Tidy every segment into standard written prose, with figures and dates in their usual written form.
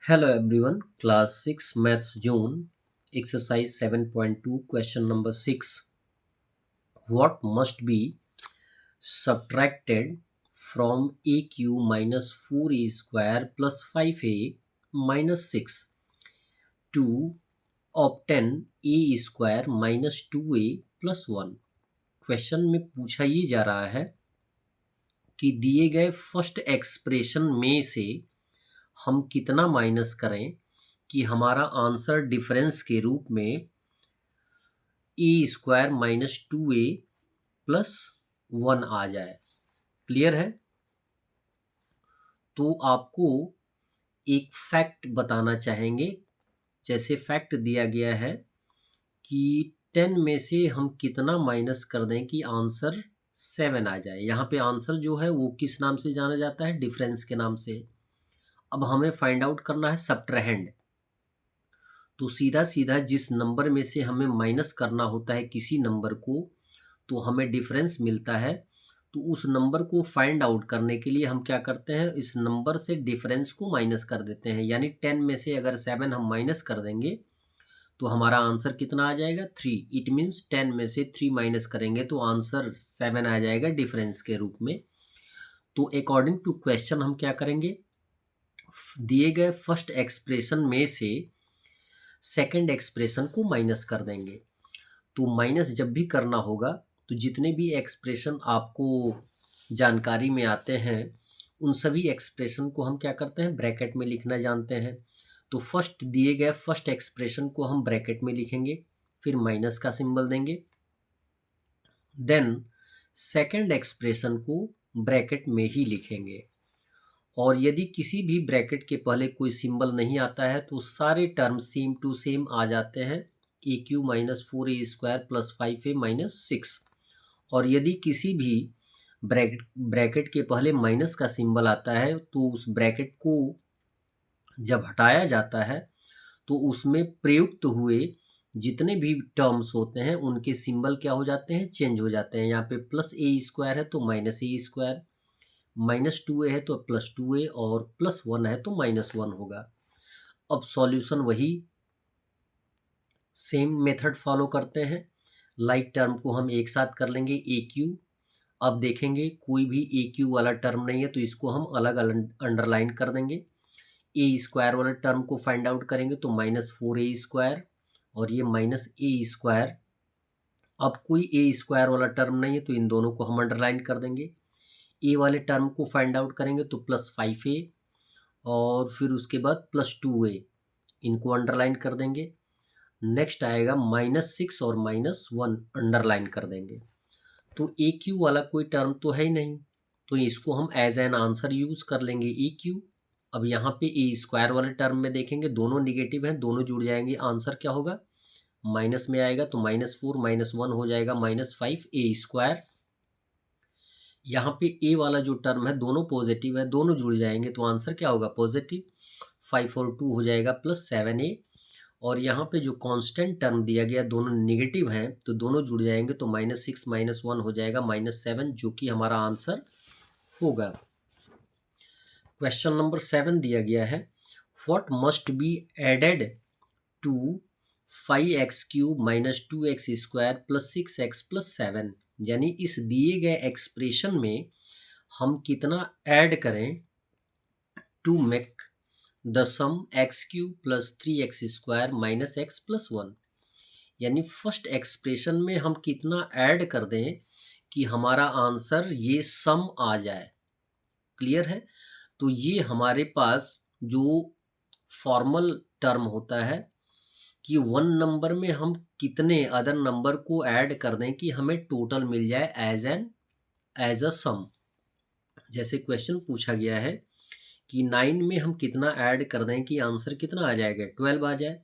Hello everyone, class 6 maths June, exercise 7.2, question number 6. What must be subtracted from AQ minus 4A square plus 5A minus 6 to obtain A square minus 2A plus 1? Question में पूछा ये जा रहा है कि दिए गए first expression में से हम कितना माइनस करें कि हमारा आंसर डिफरेंस के रूप में ए स्क्वायर माइनस 2A प्लस 1 आ जाए। क्लियर है? तो आपको एक फैक्ट बताना चाहेंगे। जैसे फैक्ट दिया गया है कि 10 में से हम कितना माइनस कर दें कि आंसर 7 आ जाए। यहाँ पे आंसर जो है वो किस नाम से जाना जाता है? डिफरेंस के नाम से। अब हमें फाइंड आउट करना है सबट्रेहेंड। तो सीधा सीधा जिस नंबर में से हमें माइनस करना होता है किसी नंबर को, तो हमें डिफरेंस मिलता है। तो उस नंबर को फाइंड आउट करने के लिए हम क्या करते हैं, इस नंबर से डिफरेंस को माइनस कर देते हैं। यानी 10 में से अगर 7 हम माइनस कर देंगे तो हमारा आंसर कितना आ जाएगा? 3। इट मीन्स 10 में से 3 माइनस करेंगे तो आंसर 7 आ जाएगा डिफरेंस के रूप में। तो अकॉर्डिंग टू क्वेश्चन हम क्या करेंगे, दिए गए फर्स्ट एक्सप्रेशन में से सेकंड एक्सप्रेशन को माइनस कर देंगे। तो माइनस जब भी करना होगा तो जितने भी एक्सप्रेशन आपको जानकारी में आते हैं उन सभी एक्सप्रेशन को हम क्या करते हैं, ब्रैकेट में लिखना जानते हैं। तो फर्स्ट दिए गए फर्स्ट एक्सप्रेशन को हम ब्रैकेट में लिखेंगे, फिर माइनस का सिंबल देंगे। देन सेकंड एक्सप्रेशन को ब्रैकेट में ही लिखेंगे। और यदि किसी भी ब्रैकेट के पहले कोई सिंबल नहीं आता है तो सारे टर्म सेम टू सेम आ जाते हैं, A cube minus 4A square plus 5A minus 6। और यदि किसी भी ब्रैकेट के पहले माइनस का सिंबल आता है तो उस ब्रैकेट को जब हटाया जाता है तो उसमें प्रयुक्त हुए जितने भी टर्म्स होते हैं उनके सिंबल क्या हो जाते हैं, चेंज हो जाते हैं। यहाँ पे प्लस ए स्क्वायर है तो माइनस ए स्क्वायर, माइनस 2A है तो प्लस 2A, और प्लस 1 है तो माइनस 1 होगा। अब सॉल्यूशन वही सेम मेथड फॉलो करते हैं। लाइक टर्म को हम एक साथ कर लेंगे, ए क्यू। अब देखेंगे कोई भी ए क्यू वाला टर्म नहीं है तो इसको हम अलग अलग अंडरलाइन कर देंगे। ए स्क्वायर वाला टर्म को फाइंड आउट करेंगे तो माइनस 4A स्क्वायर, और ये माइनस ए स्क्वायर। अब कोई ए स्क्वायर वाला टर्म नहीं है तो इन दोनों को हम अंडरलाइन कर देंगे। ए वाले टर्म को फाइंड आउट करेंगे तो प्लस 5A, और फिर उसके बाद प्लस 2A, इनको अंडरलाइन कर देंगे। नेक्स्ट आएगा माइनस 6 और माइनस 1, अंडरलाइन कर देंगे। तो ए क्यू वाला कोई टर्म तो है ही नहीं, तो इसको हम एज एन आंसर यूज़ कर लेंगे ए क्यू। अब यहाँ पे ए स्क्वायर वाले टर्म में देखेंगे दोनों निगेटिव हैं, दोनों जुड़ जाएंगे, आंसर क्या होगा, माइनस में आएगा तो माइनस 4 माइनस 1 हो जाएगा माइनस 5A स्क्वायर। यहाँ पे ए वाला जो टर्म है दोनों पॉजिटिव है, दोनों जुड़ जाएंगे तो आंसर क्या होगा, पॉजिटिव। 5 और 2 हो जाएगा प्लस 7A। और यहाँ पे जो कांस्टेंट टर्म दिया गया दोनों नेगेटिव हैं तो दोनों जुड़ जाएंगे तो माइनस 6 माइनस 1 हो जाएगा माइनस 7, जो कि हमारा आंसर होगा। क्वेश्चन नंबर 7 दिया गया है, what must be added to 5x³ minus 2x square plus 6x plus 7। यानी इस दिए गए एक्सप्रेशन में हम कितना ऐड करें to make the sum x³ plus 3x square minus x plus 1। यानी फर्स्ट एक्सप्रेशन में हम कितना ऐड कर दें कि हमारा आंसर ये सम आ जाए। क्लियर है? तो ये हमारे पास जो फॉर्मल टर्म होता है कि वन नंबर में हम कितने अदर नंबर को ऐड कर दें कि हमें टोटल मिल जाए एज अ सम। जैसे क्वेश्चन पूछा गया है कि 9 में हम कितना ऐड कर दें कि आंसर कितना आ जाएगा, 12 आ जाए।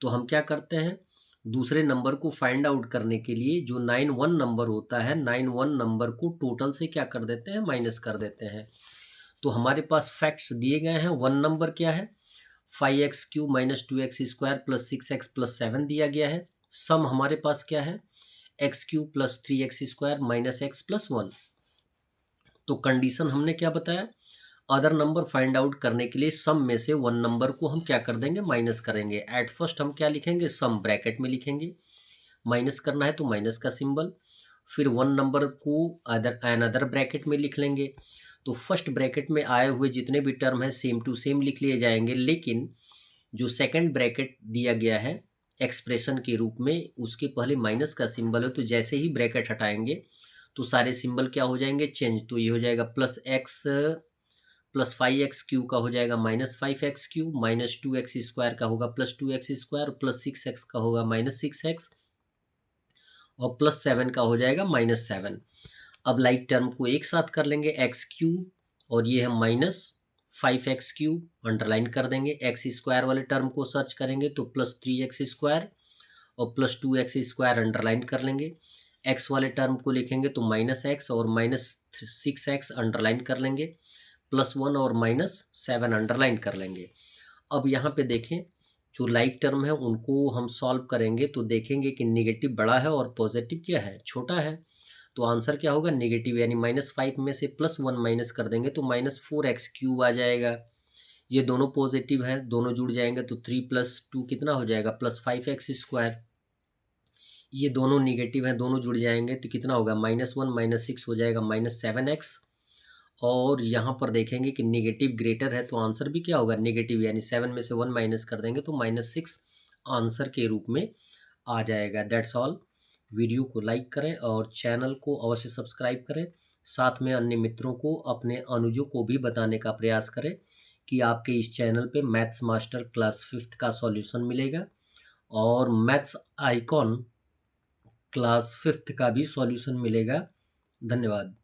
तो हम क्या करते हैं, दूसरे नंबर को फाइंड आउट करने के लिए जो 91 नंबर होता है, 91 नंबर को टोटल से क्या कर देते हैं, माइनस कर देते हैं। तो हमारे पास फैक्ट्स दिए गए हैं। वन नंबर क्या है, 5x³ minus 2x square plus 6x plus 7 दिया गया है। सम हमारे पास क्या है, x³ plus 3x square minus x plus 1। तो कंडीशन हमने क्या बताया, अदर नंबर फाइंड आउट करने के लिए सम में से वन नंबर को हम क्या कर देंगे, माइनस करेंगे। एट फर्स्ट हम क्या लिखेंगे, सम ब्रैकेट में लिखेंगे, माइनस करना है तो माइनस का सिंबल, फिर वन नंबर को अदर अनदर ब्रैकेट में लिख लेंगे। तो फर्स्ट ब्रैकेट में आए हुए जितने भी टर्म हैं सेम टू सेम लिख लिए जाएंगे, लेकिन जो सेकंड ब्रैकेट दिया गया है एक्सप्रेशन के रूप में उसके पहले माइनस का सिंबल है, तो जैसे ही ब्रैकेट हटाएंगे तो सारे सिंबल क्या हो जाएंगे, चेंज। तो ये हो जाएगा प्लस एक्स प्लस 5x³ का हो जाएगा -5x³, -2x² का होगा +2x², +6x का होगा -6x, और +7 का हो जाएगा -7। अब लाइक टर्म को एक साथ कर लेंगे, x³ और ये है -5x³ अंडरलाइन कर देंगे। x² वाले टर्म को सर्च करेंगे तो +3x² और +2x² अंडरलाइन कर लेंगे। x वाले टर्म को लिखेंगे तो -x और -6x अंडरलाइन कर लेंगे, +1 और -7 अंडरलाइन कर लेंगे। अब यहाँ पे देखें जो लाइक टर्म है उनको हम सॉल्व करेंगे तो देखेंगे कि नेगेटिव बड़ा है और पॉजिटिव क्या है, छोटा है। तो आंसर क्या होगा, नेगेटिव, यानी -5 में से +1 माइनस कर देंगे तो -4x³ आ जाएगा। ये दोनों पॉजिटिव है, दोनों जुड़ जाएंगे तो 3 + 2 कितना हो जाएगा, +5x²। ये दोनों निगेटिव हैं, दोनों जुड़ जाएंगे तो कितना होगा, -1 -6 हो जाएगा -7x। और यहाँ पर देखेंगे कि नेगेटिव ग्रेटर है तो आंसर भी क्या होगा, नेगेटिव, यानी 7 में से 1 माइनस कर देंगे तो -6 आंसर के रूप में आ जाएगा। That's all. वीडियो को लाइक करें और चैनल को अवश्य सब्सक्राइब करें। साथ में अन्य मित्रों को, अपने अनुजों को भी बताने का प्रयास करें कि आपके इस चैनल पे मैथ्स मास्टर क्लास 5th का सॉल्यूशन मिलेगा और मैथ्स आइकॉन क्लास 5th का भी सॉल्यूशन मिलेगा। धन्यवाद।